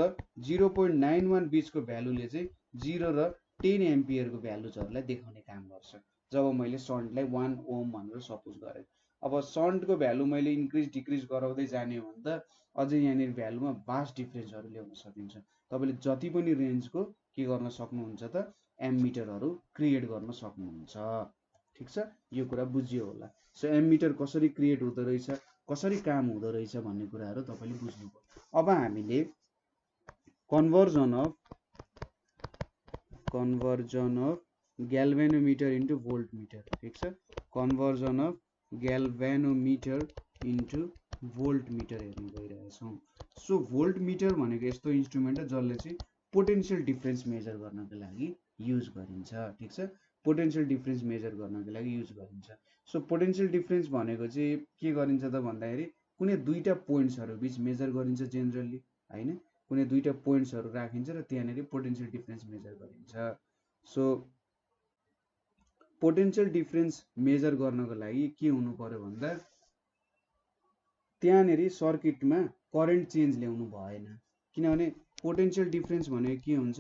Speaker 1: 0.91 बिचको भ्यालुले चाहिँ 0 र 10 एम्पियरको भ्यालुजहरूलाई देखाउने काम गर्छ। जब मैले सन्टलाई 1 ओम भनेर सपोज गरेँ, अब सन्टको भ्यालु मैले इन्क्रिज डिक्रिज गराउँदै जाने हो भने त अझै यहाँनिर भ्यालुमा भास्ट डिफ्रेन्सहरू ल्याउन सकिन्छ। तपाईँले जति पनि रेन्जको के गर्न सक्नुहुन्छ त एम्मिटरहरू क्रिएट गर्न सक्नुहुन्छ। ठिक छ, यो कुरा बुझियो होला। सो एम्मिटर कसरी क्रिएट हुँदो रहेछ, कसरी काम हुँदो रहेछ भन्ने कुराहरू तपाईँले बुझ्नुभयो। अब हामीले कन्भर्जन अफ ग्याल्भेनोमिटर इन्टु भोल्टमिटर। ठिक छ, कन्भर्जन अफ ग्याल्भेनोमिटर इन्टु भोल्टमिटर हेर्न गइरहेछौँ। सो भोल्टमिटर भनेको यस्तो इन्स्ट्रुमेन्ट हो जसले चाहिँ पोटेन्सियल डिफ्रेन्स मेजर गर्नको लागि युज गरिन्छ। ठिक छ, पोटेन्सियल डिफ्रेन्स मेजर गर्नको लागि युज गरिन्छ। सो पोटेन्सियल डिफ्रेन्स भनेको चाहिँ के गरिन्छ त भन्दाखेरि कुनै दुईटा पोइन्ट्सहरू बिच मेजर गरिन्छ जेनरली हैन। कुनै दुईटा पोइन्ट्सहरू राखिन्छ र त्यहाँनेरि पोटेन्सियल डिफ्रेन्स मेजर गरिन्छ। सो पोटेन्सियल डिफ्रेन्स मेजर गर्नको लागि के हुनु पर्यो भन्दा त्यहाँनेरि सर्किटमा करेन्ट चेन्ज ल्याउनु भएन, किनभने पोटेन्सियल डिफ्रेन्स भनेको के हुन्छ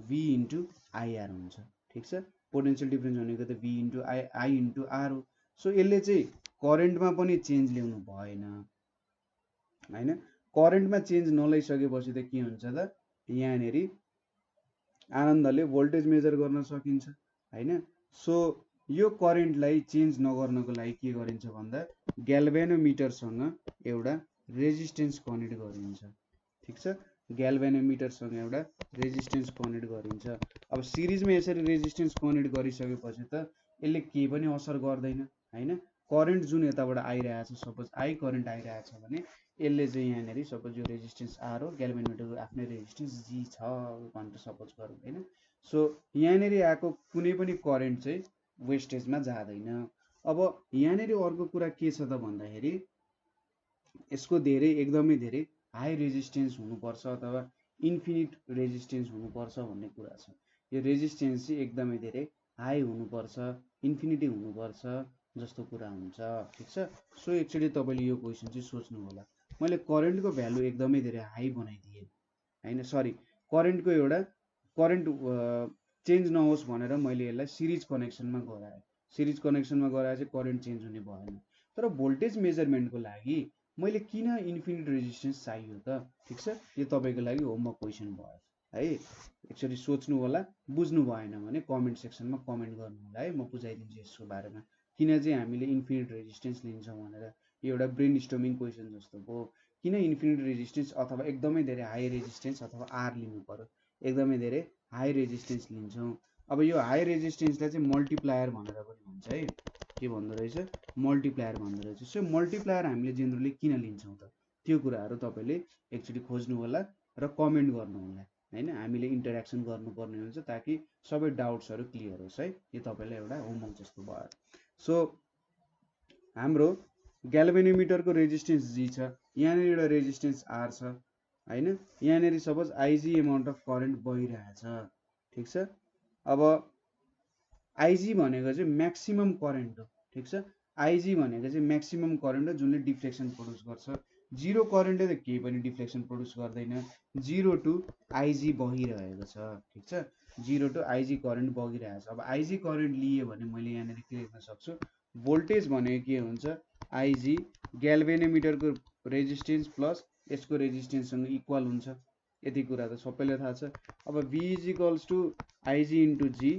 Speaker 1: V इन्टु IR हुन्छ। ठिक छ, पोटेन्सियल डिफ्रेन्स भनेको त V into I into R हो। सो यसले चाहिँ करेन्टमा पनि चेन्ज ल्याउनु भएन हैन। करेन्टमा चेन्ज नल्याइसकेपछि त के हुन्छ त यहाँनेरि आनन्दले भोल्टेज मेजर गर्न सकिन्छ हैन। सो यो करेन्टलाई चेन्ज नगर्नको लागि के गरिन्छ भन्दा ग्याल्भेनोमिटरसँग एउटा रेजिस्टेन्स कनेक्ट गरिन्छ। ठिक छ, ग्याल्भेनोमिटरसँग एउटा रेजिस्टेन्स कनेक्ट गरिन्छ। अब सिरिजमा यसरी रेजिस्टेन्स कनेक्ट गरिसकेपछि त यसले केही पनि असर गर्दैन हैन। करेन्ट जुन यताबाट आइरहेछ, सपोज I करेन्ट आइरहेछ भने यसले चाहिँ यहाँनेरि सपोज यो रेजिस्टेन्स R हो, ग्याल्भेनोमिटरको आफ्नै रेजिस्टेन्स G छ भनेर सपोज गरौँ हैन। सो यहाँनेरि आएको कुनै पनि करेन्ट चाहिँ वेस्टेजमा जाँदैन। अब यहाँनेरि अर्को कुरा के छ त भन्दाखेरि यसको धेरै एकदमै धेरै हाई रेजिस्टेन्स हुनुपर्छ अथवा इन्फिनिट रेजिस्टेन्स हुनुपर्छ भन्ने कुरा छ। यो रेजिस्टेन्स चाहिँ एकदमै धेरै हाई हुनुपर्छ, इन्फिनिटी हुनुपर्छ जस्तो कुरा हुन्छ। ठिक छ, सो एक्चुअली तपाईँले यो क्वेसन चाहिँ सोच्नु होला। मैले करेन्टको भ्यालु एकदमै धेरै हाई बनाइदिएँ हैन, सरी करेन्टको एउटा करेन्ट चेन्ज नहोस् भनेर मैले यसलाई सिरिज कनेक्सनमा गराएँ। सिरिज कनेक्सनमा गराए चाहिँ करेन्ट चेन्ज हुने भएन। तर भोल्टेज मेजरमेन्टको लागि मैले किन इन्फिनिट रेजिस्टेन्स चाहियो त? ठिक छ, यो तपाईँको लागि होमवर्क क्वेसन भयो है। एक्चुअली सोच्नु होला, बुझ्नु भएन भने कमेन्ट सेक्सनमा कमेन्ट गर्नु होला है, म बुझाइदिन्छु यसको बारेमा किन चाहिँ हामीले इन्फिनिट रेजिस्टेन्स लिन्छौँ भनेर। यो एउटा ब्रेन स्टर्मिङ क्वेसन जस्तो हो। किन इन्फिनिट रेजिस्टेन्स अथवा एकदमै धेरै हाई रेजिस्टेन्स अथवा R लिनु पर्यो, एकदमै धेरै हाई रेजिस्टेन्स लिन्छौँ। अब यो हाई रेजिस्टेन्सलाई चाहिँ मल्टिप्लायर भनेर पनि भन्छ है। के भन्दो रहेछ, मल्टिप्लायर भन्दो रहेछ। सो मल्टिप्लायर हामीले जेनरली किन लिन्छौँ त, त्यो कुराहरू तपाईँले एक्चुअली खोज्नु होला र कमेन्ट गर्नु होला हैन। हामीले इन्टरेक्सन गर्नुपर्ने हुन्छ ताकि सबै डाउट्सहरू क्लियर होस् है। यो तपाईँलाई एउटा होमवर्क जस्तो भयो। सो हाम्रो ग्याल्भेनोमिटरको रेजिस्टेन्स G छ, यहाँनिर एउटा रेजिस्टेन्स आर छ हैन, यहाँनिर suppose IG amount of current बगिरहेछ, ठिक छ। अब आइजी भनेको चाहिँ म्याक्सिमम करेन्ट हो, ठिक छ। आइजी भनेको चाहिँ म्याक्सिमम करेन्ट हो जुनले डिफ्लेक्सन प्रड्युस गर्छ। जिरो करेन्टले त केही पनि डिफ्लेक्सन प्रड्युस गर्दैन। 0 टु आइजी बगिरहेको छ, ठिक छ। 0 टु आइजी करेन्ट बगिरहेको छ। अब आइजी करेन्ट लिए भने मैले यहाँनिर के लेख्न सक्छु, भोल्टेज भनेको के हुन्छ, आइजी ग्याल्भेनोमिटरको रेजिस्टेन्स प्लस यसको रेजिस्टेन्ससँग इक्वल हुन्छ, यति कुरा त सबैलाई थाहा छ। अब V is equals to IG into G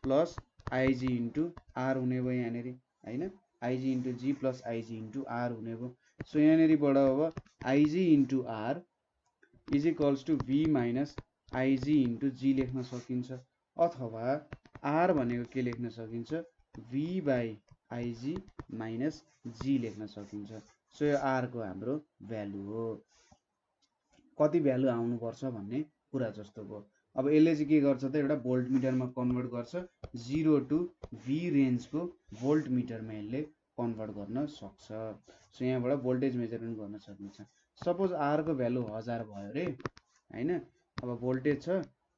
Speaker 1: plus IG into R हुने भयो यहाँनिर हैन, IG into G plus IG into R हुने भयो। सो यहाँनिरबाट अब IG into R is equals to V minus IG into G लेख्न सकिन्छ, अथवा आर भनेको के लेख्न सकिन्छ, V by IG minus G लेख्न सकिन्छ। सो यो आर को हाम्रो भ्यालु हो, कति भ्यालु आउनुपर्छ भन्ने कुरा जस्तो भयो। अब यसले चाहिँ के गर्छ त, एउटा भोल्ट मिटरमा कन्भर्ट गर्छ, 0 टु V रेन्जको भोल्ट मिटरमा यसले कन्भर्ट गर्न सक्छ। सो यहाँबाट भोल्टेज मेजरमेन्ट गर्न सकिन्छ। सपोज आर को भ्यालु 1000 भयो रे हैन, अब भोल्टेज छ,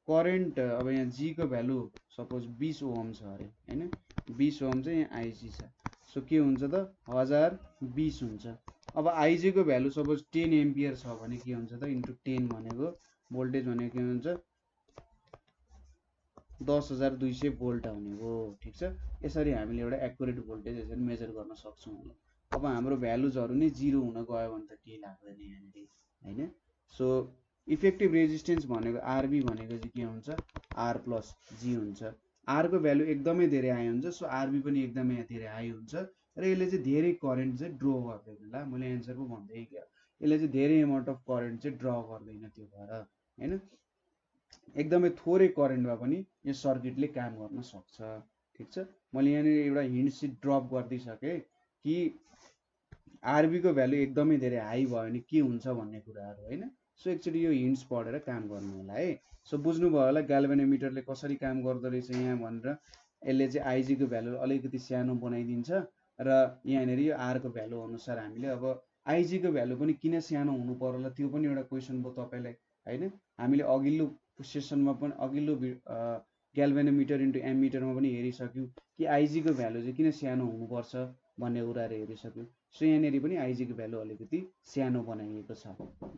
Speaker 1: करेन्ट अब यहाँ जी को भ्यालु सपोज 20 ओम छ अरे हैन, 20 ओम चाहिँ यहाँ आइजी छ। सो के हुन्छ त 1020 हुन्छ। अब आइजी को भ्यालु सपोज 10 एम्पियर छ भने के हुन्छ त, इन्टु 10 भनेको भोल्टेज भनेको के हुन्छ 10200 भोल्ट आउने हो, ठिक छ। यसरी हामीले एउटा एक्युरेट भोल्टेज यसरी मेजर गर्न सक्छौँ। अब हाम्रो भ्यालुजहरू नै 0 हुन गयो भने त केही लाग्दैन यहाँनिर हैन। सो इफेक्टिभ रेजिस्टेन्स भनेको आरबी भनेको चाहिँ के हुन्छ, आर प्लस जी हुन्छ। आर को भ्यालु एकदमै धेरै हाई हुन्छ, सो आरबी पनि एकदमै धेरै हाई हुन्छ र यसले चाहिँ धेरै करेन्ट चाहिँ ड्र गर्दैन। ल मैले एन्सर पो भन्दै गएँ, यसले चाहिँ धेरै एमाउन्ट अफ करेन्ट चाहिँ ड्र गर्दैन त्यो भएर हैन, एकदमै थोरै करेन्टमा पनि यो सर्किटले काम गर्न सक्छ, ठिक छ। मैले यहाँनिर एउटा हिन्ट सिट ड्रप गरिदिइसकेँ कि आरबी को भ्यालु एकदमै धेरै हाई भयो भने के हुन्छ भन्ने कुराहरू हैन। सो एकचोटि यो हिन्ट्स पढेर काम गर्नु होला है। सो बुझ्नुभयो होला ग्याल्भेनोमिटरले कसरी काम गर्दो रहेछ यहाँ भनेर। यसले चाहिँ आइजी को भ्यालु अलिकति सानो बनाइदिन्छ र यहाँनिर यो आर को भ्यालु अनुसार हामीले अब आइजी को भ्यालु पनि किन सानो हुनु पर्यो होला त्यो पनि एउटा क्वेसन भयो तपाईँलाई हैन। हामीले अघिल्लो सेसनमा पनि अघिल्लो ग्याल्भेनोमिटर इन्टु एमिटरमा पनि हेरिसक्यौँ कि आइजी को भ्यालु चाहिँ किन सानो हुनुपर्छ भन्ने कुराहरू हेरिसक्यौँ। सो यहाँनिर पनि आइजी को भ्यालु अलिकति सानो बनाइएको छ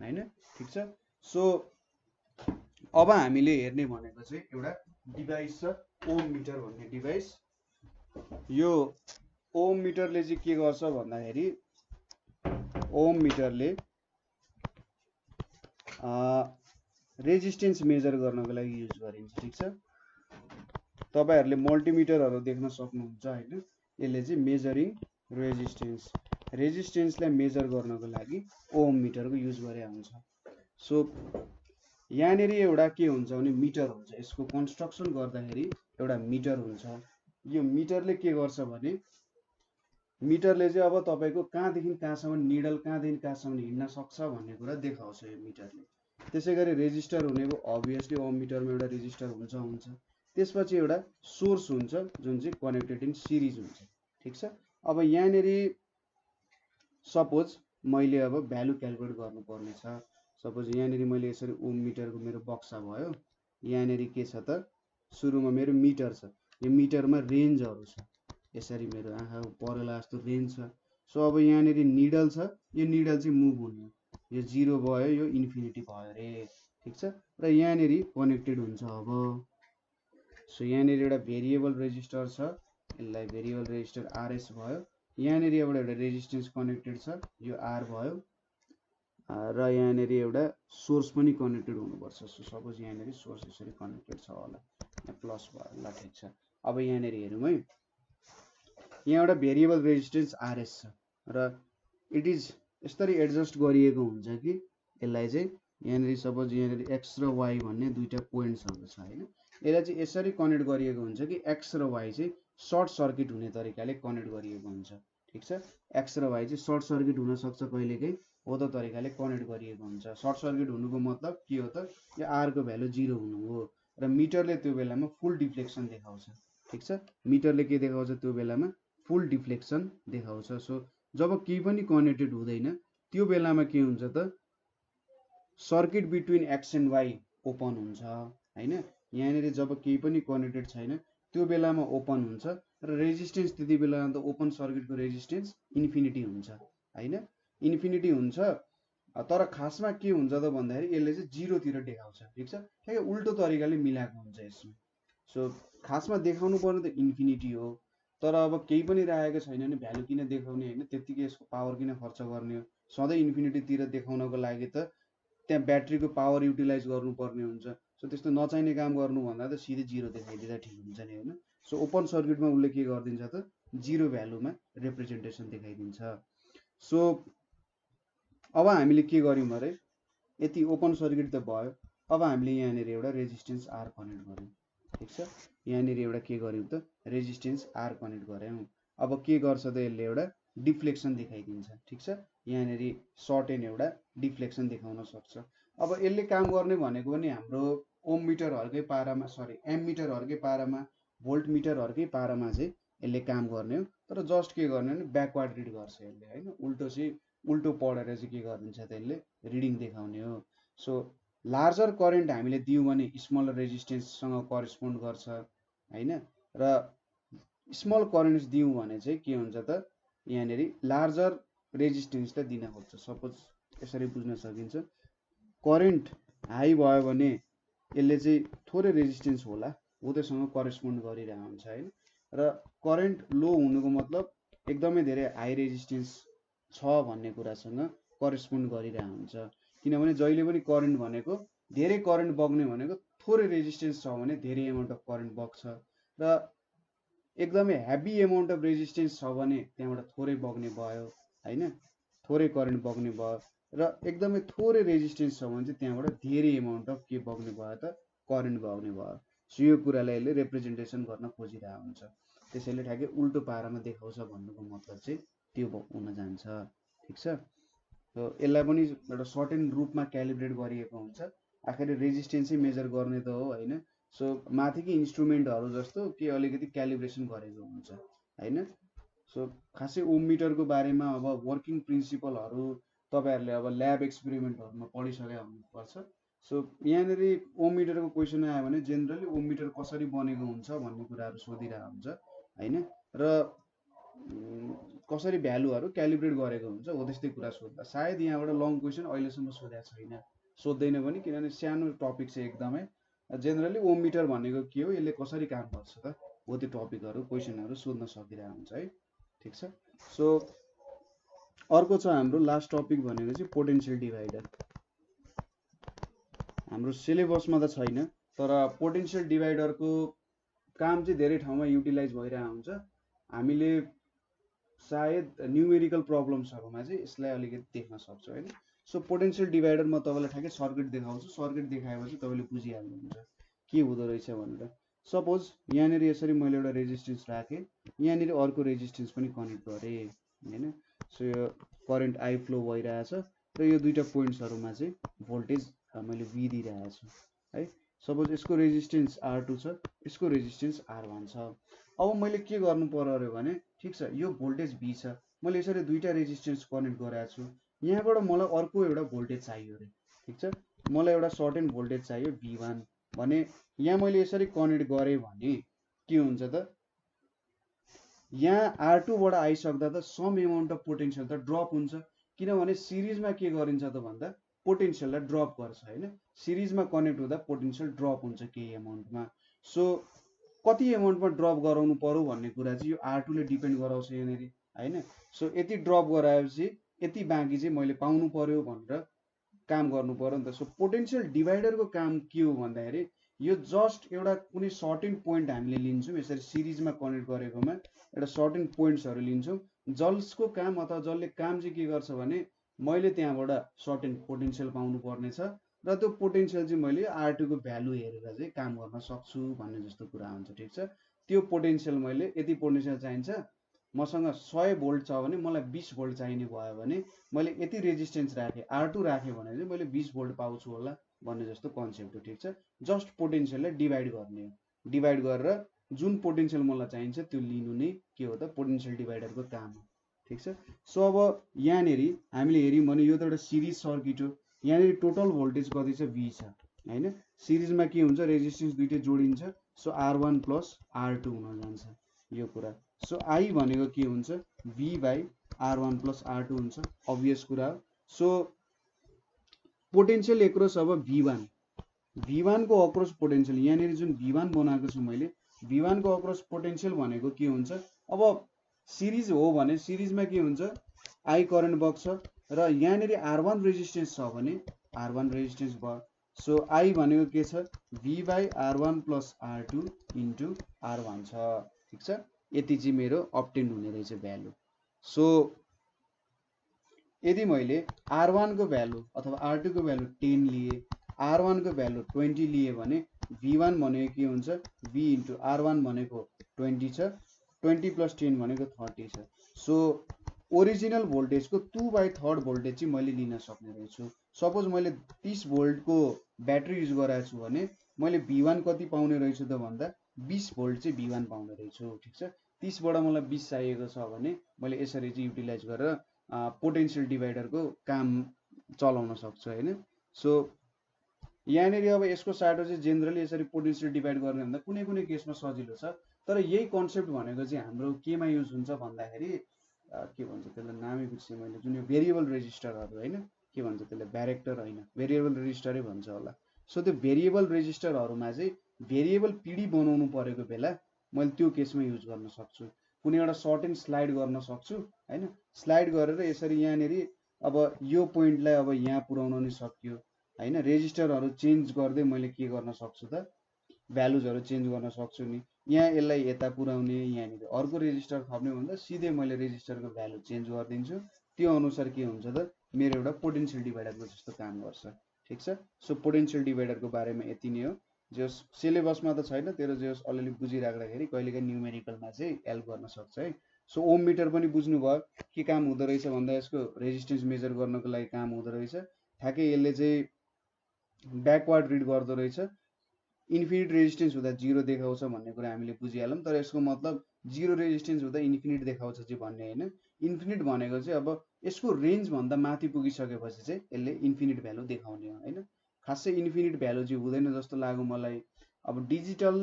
Speaker 1: हैन, ठिक छ। सो अब हामीले हेर्ने भनेको चाहिँ एउटा डिभाइस छ ओम मिटर भन्ने डिभाइस। यो ओम मिटरले चाहिँ के गर्छ भन्दाखेरि ओम मिटरले रेजिस्टेन्स मेजर गर्नको लागि युज गरिन्छ, ठिक छ। तपाईहरुले मल्टिमिटरहरु देख्न सक्नुहुन्छ हैन, यसले चाहिँ मेजरिङ रेजिस्टेन्सलाई मेजर गर्नको लागि ओम मिटरको युज गरेको हुन्छ। सो यहाँनिर एउटा के हुन्छ भने मिटर हुन्छ, यसको कन्स्ट्रक्सन गर्दाखेरि एउटा मिटर हुन्छ। यो मिटरले के गर्छ भने मिटरले चाहिँ अब तपाईको कहाँदेखि कहाँसम्म निडल कहाँदेखि कहाँसम्म हिँड्न सक्छ भन्ने कुरा देखाउँछ यो मिटरले। त्यसैगरी रेजिस्टर हुने भयो, अभियसली ओम मिटरमा एउटा रेजिस्टर हुन्छ। त्यसपछि एउटा सोर्स हुन्छ जुन चाहिँ कनेक्टेड इन सिरिज हुन्छ, ठिक छ। अब यहाँनिर सपोज मैले अब भ्यालु क्याल्कुलेट गर्नुपर्ने छ। सपोज यहाँनिर मैले यसरी ओम मिटरको मेरो बक्सा भयो, यहाँनिर के छ त सुरुमा मेरो मिटर छ, यो मिटरमा रेन्जहरु छ, यसरी मेरो आँखा परेला जस्तो रेन्ज छ। सो अब यहाँनिर निडल छ, यो निडल चाहिँ मुभ हुने, यो 0 भयो यो इन्फिनिटी भयो रे, ठिक छ। र यहाँनिर कनेक्टेड हुन्छ अब। सो यहाँनिर एउटा भेरिएबल रेजिस्टर छ, यसलाई भेरिएबल रेजिस्टर आरएस भयो। यहाँनिर एउटा रेजिस्टेन्स कनेक्टेड छ, यो आर भयो र यहाँनिर एउटा सोर्स पनि कनेक्टेड हुनुपर्छ। सो सपोज यहाँनिर सोर्स यसरी कनेक्टेड छ होला, यहाँ प्लस भयो ल, ठिक छ। अब यहाँनिर हेरौँ है, यहाँ एउटा भेरिएबल रेजिस्टेन्स आरएस छ र इट इज यसरी एडजस्ट गरिएको हुन्छ कि यसलाई चाहिँ यहाँनिर सपोज यहाँनिर एक्स र वाई भन्ने दुईटा पोइन्ट्सहरु छ हैन, यसलाई चाहिँ यसरी कनेक्ट गरिएको हुन्छ कि एक्स र वाई चाहिँ सर्ट सर्किट हुने तरिकाले कनेक्ट गरिएको हुन्छ, ठिक छ। एक्स र वाई चाहिँ सर्ट सर्किट हुन सक्छ कहिलेकाहीँ, हो त तरिकाले कनेक्ट गरिएको हुन्छ। सर्ट सर्किट हुनुको मतलब के हो त, यो आर को भ्यालु 0 हुनु हो र मिटरले त्यो बेलामा फुल डिफ्लेक्सन देखाउँछ, ठिक छ। मिटरले के देखाउँछ त्यो बेलामा, फुल डिफ्लेक्सन देखाउँछ। सो जब केही पनि कनेक्टेड हुँदैन त्यो बेलामा के हुन्छ त circuit between X and Y open हुन्छ हैन। यहाँनिर जब केही पनि कनेक्टेड छैन त्यो बेलामा ओपन हुन्छ र रेजिस्टेन्स त्यति बेलामा त ओपन सर्किटको रेजिस्टेन्स इन्फिनिटी हुन्छ हैन, इन्फिनिटी हुन्छ। तर खासमा के हुन्छ त भन्दाखेरि यसले चाहिँ जिरोतिर देखाउँछ, ठिक छ। ठ्याक्कै उल्टो तरिकाले मिलाएको हुन्छ यसमा। सो खासमा देखाउनु पर्ने त इन्फिनिटी हो, तर अब केही पनि राखेको छैन भने भ्यालु किन देखाउने होइन, त्यत्तिकै यसको पावर किन खर्च गर्ने हो। सधैँ इन्फिनिटीतिर देखाउनको लागि त त्यहाँ ब्याट्रीको पावर युटिलाइज गर्नुपर्ने हुन्छ। सो त्यस्तो नचाहिने काम गर्नुभन्दा त सिधै जिरो देखाइदिँदा ठिक हुन्छ नि होइन। सो ओपन सर्किटमा उसले के गरिदिन्छ त जिरो भ्यालुमा रिप्रेजेन्टेसन देखाइदिन्छ। सो अब हामीले के गर्यौँ अरे, यति ओपन सर्किट त भयो। अब हामीले यहाँनिर एउटा रेजिस्टेन्स आर कनेक्ट गऱ्यौँ, ठिक छ। यहाँनिर एउटा के गर्यौँ त रेजिस्टेन्स आर कनेक्ट गऱ्यौँ। अब के गर्छ त यसले एउटा डिफ्लेक्सन देखाइदिन्छ, ठिक छ। यहाँनिर सर्ट एन्ड एउटा डिफ्लेक्सन देखाउन सक्छ। अब यसले काम गर्ने भनेको पनि हाम्रो ओम मिटरहरूकै पारामा, सरी एम मिटरहरूकै पारामा, भोल्ट मिटरहरूकै पारामा चाहिँ यसले काम गर्ने हो। तर जस्ट के गर्ने भने ब्याकवार्ड रिड गर्छ यसले होइन, उल्टो पढेर चाहिँ के गरिदिन्छ त यसले रिडिङ देखाउने हो। सो लार्जर करेन्ट हामीले दियौँ भने स्मलर रेजिस्टेन्ससँग करेस्पोन्ड गर्छ होइन, र स्मल करेन्ट्स दियौँ भने चाहिँ के हुन्छ त यहाँनिर लार्जर रेजिस्टेन्सलाई दिन खोज्छ। सपोज यसरी बुझ्न सकिन्छ, करेन्ट हाई भयो भने यसले चाहिँ थोरै रेजिस्टेन्स होला हो त्योसँग करेस्पोन्ड गरिरहेको हुन्छ होइन, र करेन्ट लो हुनुको मतलब एकदमै धेरै हाई रेजिस्टेन्स छ भन्ने कुरासँग करेस्पोन्ड गरिरहेको हुन्छ। किनभने जहिले पनि करेन्ट भनेको धेरै करेन्ट बग्ने भनेको थोरै रेजिस्टेन्स छ भने धेरै एमाउन्ट अफ करेन्ट बग्छ, र एकदमै हेभी एमाउन्ट अफ रेजिस्टेन्स छ भने त्यहाँबाट थोरै बग्ने भयो होइन, थोरै करेन्ट बग्ने भयो, र एकदमै थोरै रेजिस्टेन्स छ भने चाहिँ त्यहाँबाट धेरै एमाउन्ट अफ के बग्ने भयो त करेन्ट बग्ने भयो। सो यो कुरालाई यसले रिप्रेजेन्टेसन गर्न खोजिरहेको हुन्छ, त्यसैले ठ्याक्कै उल्टो पारामा देखाउँछ भन्नुको मतलब चाहिँ त्यो हुन जान्छ, ठिक छ। यसलाई पनि एउटा सर्टेन रूपमा क्यालिब्रेट गरिएको हुन्छ। आखिर रेजिस्टेन्सै मेजर गर्ने त हो होइन। सो माथिकै इन्स्ट्रुमेन्टहरू जस्तो के अलिकति क्यालिब्रेसन गरेको हुन्छ होइन। सो खासै ओम मिटरको बारेमा अब वर्किङ प्रिन्सिपलहरू तपाईँहरूले अब ल्याब एक्सपेरिमेन्टहरूमा पढिसकेका हुनुपर्छ। सो यहाँनिर ओम मिटरको क्वेसन आयो भने जेनरली ओम मिटर कसरी बनेको हुन्छ भन्ने कुराहरू सोधिरहेको हुन्छ होइन, र कसरी भ्यालुहरू क्यालिब्रेट गरेको हुन्छ हो त्यस्तै कुरा सोध्दा। सायद यहाँबाट लङ क्वेसन अहिलेसम्म सोधेको छैन, सोध्दैन पनि, किनभने सानो टपिक छ एकदमै। जेनरली ओम मिटर भनेको के हो, यसले कसरी काम गर्छ त हो त्यो टपिकहरू क्वेसनहरू सोध्न सकिरहेको हुन्छ है, ठिक छ। सो अर्को छ हाम्रो लास्ट टपिक भनेको चाहिँ पोटेन्सियल डिभाइडर। हाम्रो सिलेबसमा त छैन, तर पोटेन्सियल डिभाइडरको काम चाहिँ धेरै ठाउँमा युटिलाइज भइरहेको हुन्छ। हामीले सायद न्युमेरिकल प्रब्लम्सहरूमा चाहिँ यसलाई अलिकति देख्न सक्छौँ होइन। सो पोटेन्सियल डिभाइडर म तपाईँलाई ठ्याक्कै सर्किट देखाउँछु, सर्किट देखाएपछि तपाईँले बुझिहाल्नुहुन्छ के हुँदो रहेछ भनेर। सपोज यहाँनिर यसरी मैले एउटा रेजिस्टेन्स राखेँ, यहाँनिर अर्को रेजिस्टेन्स पनि कनेक्ट गरेँ होइन। सो यो करेन्ट आई फ्लो भइरहेछ र यो दुईवटा पोइन्ट्सहरूमा चाहिँ भोल्टेज मैले भी दिइरहेको छु है। सपोज यसको रेजिस्टेन्स R2 छ, यसको रेजिस्टेन्स R1 छ। अब मैले के गर्नु पर्यो भने ठिक छ, यो भोल्टेज भी छ, मैले यसरी दुईवटा रेजिस्टेन्स कनेक्ट गराएको छु, यहाँबाट मलाई अर्को एउटा भोल्टेज चाहियो अरे, ठिक छ। मलाई एउटा सर्टेन भोल्टेज चाहियो V1 भने यहाँ मैले यसरी कनेक्ट गरेँ भने के हुन्छ त यहाँ R2 बाट आइसक्दा त सम एमाउन्ट अफ पोटेन्सियल त ड्रप हुन्छ, किनभने सिरिजमा के गरिन्छ त भन्दा पोटेन्सियललाई ड्रप गर्छ होइन। सिरिजमा कनेक्ट हुँदा पोटेन्सियल ड्रप हुन्छ केही एमाउन्टमा। सो कति एमाउन्टमा ड्रप गराउनु पर्यो भन्ने कुरा चाहिँ यो R2 ले डिपेन्ड गराउँछ यहाँनिर होइन। सो यति ड्रप गराएपछि यति बाँकी चाहिँ मैले पाउनु पर्यो भनेर काम गर्नु पर्यो नि त। सो पोटेन्सियल डिभाइडरको काम के हो भन्दाखेरि यो जस्ट एउटा कुनै सर्टेन पोइन्ट हामीले लिन्छौँ, यसरी सिरिजमा कनेक्ट गरेकोमा एउटा सर्टेन पोइन्ट्सहरू लिन्छौँ, जसको काम अथवा जसले काम चाहिँ के गर्छ भने मैले त्यहाँबाट सर्टेन पोटेन्सियल पाउनु पर्नेछ र त्यो पोटेन्सियल चाहिँ मैले R2 को भ्यालु हेरेर चाहिँ काम गर्न सक्छु भन्ने जस्तो कुरा हुन्छ, ठिक छ। त्यो पोटेन्सियल मैले यति पोटेन्सियल चाहिन्छ, मसँग 100 भोल्ट छ भने मलाई 20 भोल्ट चाहिने भयो भने मैले यति रेजिस्टेन्स राखेँ R2 राखेँ भने चाहिँ मैले 20 भोल्ट पाउँछु होला भन्ने जस्तो कन्सेप्ट हो, ठिक छ। जस्ट पोटेन्सियललाई डिभाइड गर्ने हो, डिभाइड गरेर जुन पोटेन्सियल मलाई चाहिन्छ त्यो लिनु नै के हो त पोटेन्सियल डिभाइडरको काम हो। ठिक छ। सो अब यहाँनेरि हामीले हेऱ्यौँ भने यो त एउटा सिरिज सर्किट हो। यहाँनेरि टोटल भोल्टेज कति छ, V छ हैन। सिरिजमा के हुन्छ, रेजिस्टेन्स दुइटै जोडिन्छ। सो R1 प्लस R2 हुन जान्छ यो कुरा। सो I भनेको के हुन्छ, V by R1 plus R2 हुन्छ, अभियस कुरा हो। सो पोटेन्सियल एक्रस अब V1 को अक्रस पोटेन्सियल, यहाँनेरि जुन V1 बनाएको छु मैले, V1 को अक्रस पोटेन्सियल भनेको के हुन्छ, अब सिरिज हो भने सिरिजमा के हुन्छ, I करेन्ट बग्छ र यहाँनेरि R1 रेजिस्टेन्स छ भने R1 रेजिस्टेन्स भयो। सो I भनेको के छ, V by R1 plus R2 into R1 छ। ठिक छ, यति चाहिँ मेरो अप्टेन हुने रहेछ भ्यालु। सो यदि मैले R1 को भ्यालु अथवा R2 को भ्यालु 10 लिए, R1 को भ्यालु 20 लिए भने V1 भनेको के हुन्छ, V इन्टु R1 भनेको 20 छ, 20 प्लस 10 भनेको 30 छ। सो ओरिजिनल भोल्टेजको 2/3 भोल्टेज चाहिँ मैले लिन सक्ने रहेछु। सपोज मैले 30 भोल्टको ब्याट्री युज गराएको छु भने मैले V1 कति पाउने रहेछु त भन्दा 20 भोल्ट चाहिँ V1 पाउने रहेछु। ठिक छ, 30 बाट मलाई 20 चाहिएको छ भने मैले यसरी चाहिँ युटिलाइज गरेर पोटेन्सियल डिभाइडरको काम चलाउन सक्छु हैन। सो यहाँनेरि अब यसको साटो चाहिँ जेनरली यसरी पोटेन्सियल डिभाइड गर्ने भन्दा कुनै कुनै केसमा सजिलो छ। तर यही कन्सेप्ट भनेको चाहिँ हाम्रो केमा युज हुन्छ भन्दाखेरि के भन्छ त्यसलाई, नामै बिर्सेँ मैले, जुन यो भेरिएबल रेजिस्टरहरू हैन, के भन्छ त्यसलाई, भ्यारेक्टर होइन, भेरिएबल रेजिस्टरै भन्छ होला। सो त्यो भेरिएबल रेजिस्टरहरूमा चाहिँ भेरिएबल पिडी बनाउनु परेको बेला मैले त्यो केसमा युज गर्न सक्छु। कुनै एउटा सर्ट एन्ड स्लाइड गर्न सक्छु हैन। स्लाइड गरेर यसरी यहाँनेरि अब यो पोइन्टलाई अब यहाँ पुर्याउन नि सक्यो हैन। रेजिस्टरहरू चेन्ज गर्दै मैले के गर्न सक्छु त, भ्यालुजहरू चेन्ज गर्न सक्छु नि। यहाँ यसलाई यता पुर्याउने, यहाँनिर अर्को रेजिस्टर थप्ने भन्दा सिधै मैले रेजिस्टरको भ्यालु चेन्ज गरिदिन्छु। त्यो अनुसार के हुन्छ त, मेरो एउटा पोटेन्सियल डिभाइडरको जस्तो काम गर्छ। ठिक छ, सो पोटेन्सियल डिभाइडरको बारेमा यति नै हो। जो सिलेबसमा त छैन, तेरो जो अलिअलि बुझिराख्दाखेरि कहिलेकाहीँ न्युमेरिकलमा चाहिँ हेल्प गर्न सक्छ है। सो ओम मिटर पनि बुझ्नुभयो के काम हुँदो रहेछ भन्दा यसको रेजिस्टेन्स मेजर गर्नको लागि काम हुँदो रहेछ। ठ्याक्कै यसले चाहिँ ब्याकवार्ड रिड गर्दो रहेछ। इन्फिनिट रेजिस्टेन्स हुँदा 0 देखाउँछ भन्ने कुरा हामीले बुझिहालौँ। तर यसको मतलब 0 रेजिस्टेन्स हुँदा इन्फिनिट देखाउँछ चाहिँ भन्ने होइन। इन्फिनिट भनेको चाहिँ अब यसको रेन्ज भन्दा माथि पुगिसकेपछि चाहिँ यसले इन्फिनिट भ्यालु देखाउने हो हैन। खासै इन्फिनिट भ्यालु चाहिँ हुँदैन जस्तो लाग्यो मलाई। अब डिजिटल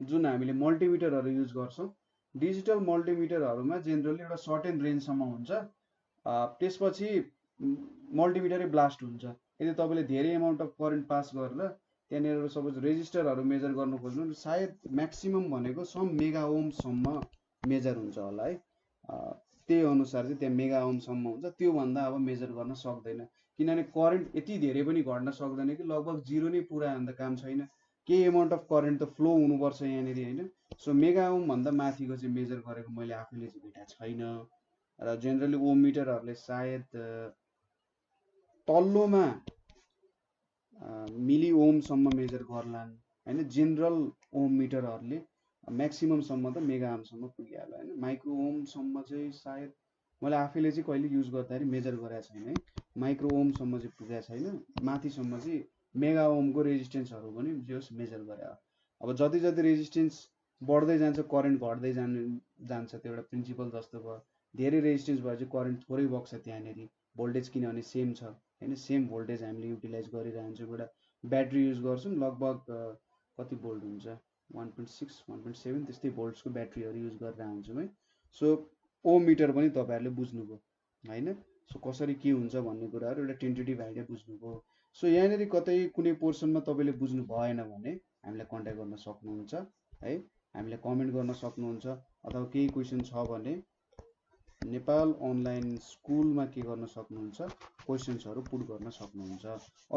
Speaker 1: जुन हामीले मल्टिमिटरहरू युज गर्छौँ, डिजिटल मल्टिमिटरहरूमा जेनरली एउटा सर्टेन रेन्जसम्म हुन्छ, त्यसपछि मल्टिमिटरै ब्लास्ट हुन्छ। यदि तपाईँले धेरै एमाउन्ट अफ करेन्ट पास गरेर त्यहाँनिर सपोज रेजिस्टरहरू मेजर गर्नु खोज्नु, सायद म्याक्सिमम भनेको सम मेगा ओमसम्म मेजर हुन्छ होला है। त्यही अनुसार चाहिँ त्यहाँ मेगा ओमसम्म हुन्छ, त्योभन्दा अब मेजर गर्न सक्दैन। किनभने करेन्ट यति धेरै पनि घट्न सक्दैन कि लगभग 0 नै पुरा अन्त काम छैन। केही एमाउन्ट अफ करेन्ट त फ्लो हुनुपर्छ यहाँनिर होइन। सो मेगा ओमभन्दा माथिको चाहिँ मेजर गरेको मैले आफैले चाहिँ भेटाएको छैन। र जेनरली ओम मिटरहरूले सायद तल्लोमा मिली ओमसम्म मेजर गर्लान् हैन। जेनरल ओम मिटरहरूले म्याक्सिममसम्म त मेगा ओमसम्म पुगिहाल्यो हैन। माइक्रो ओमसम्म चाहिँ सायद मैले आफैले चाहिँ कहिले युज गर्दाखेरि मेजर गरेको छैन है। माइक्रो ओमसम्म चाहिँ पुगेको छैन, माथिसम्म चाहिँ मेगा ओमको रेजिस्टेन्सहरू पनि जस मेजर गरे। अब जति जति रेजिस्टेन्स बढ्दै जान्छ करेन्ट घट्दै जान्छ, त्यो एउटा प्रिन्सिपल जस्तो भयो। धेरै रेजिस्टेन्स भएपछि करेन्ट थोरै बग्छ त्यहाँनेरि, भोल्टेज किनभने सेम छ हैन। सेम भोल्टेज हामीले युटिलाइज गरिरहन्छौँ। एउटा ब्याट्री युज गर्छौँ, लगभग कति भोल्ट हुन्छ, 1.6 1.7 त्यस्तै भोल्ट्सको ब्याट्रीहरू युज गरेर हुन्छौँ है। सो ओम मिटर पनि तपाईँहरूले बुझ्नुभयो हैन। सो कसरी के हुन्छ भन्ने कुराहरू एउटा टेन्टेटिभ आइडिया बुझ्नुभयो। सो यहाँनिर कतै कुनै पोर्सनमा तपाईँले बुझ्नु भएन भने हामीलाई कन्ट्याक्ट गर्न सक्नुहुन्छ है, हामीलाई कमेन्ट गर्न सक्नुहुन्छ। अथवा केही क्वेसन छ भने नेपाल अनलाइन स्कुलमा के गर्न सक्नुहुन्छ, क्वेसन्सहरू पुट गर्न सक्नुहुन्छ।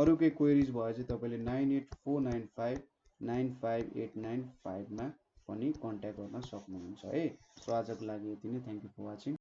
Speaker 1: अरू केही क्वेरिज भए चाहिँ तपाईँले 9849595895 मा पनि कन्ट्याक्ट गर्न सक्नुहुन्छ है। सो आजको लागि यति नै। Thank you for watching.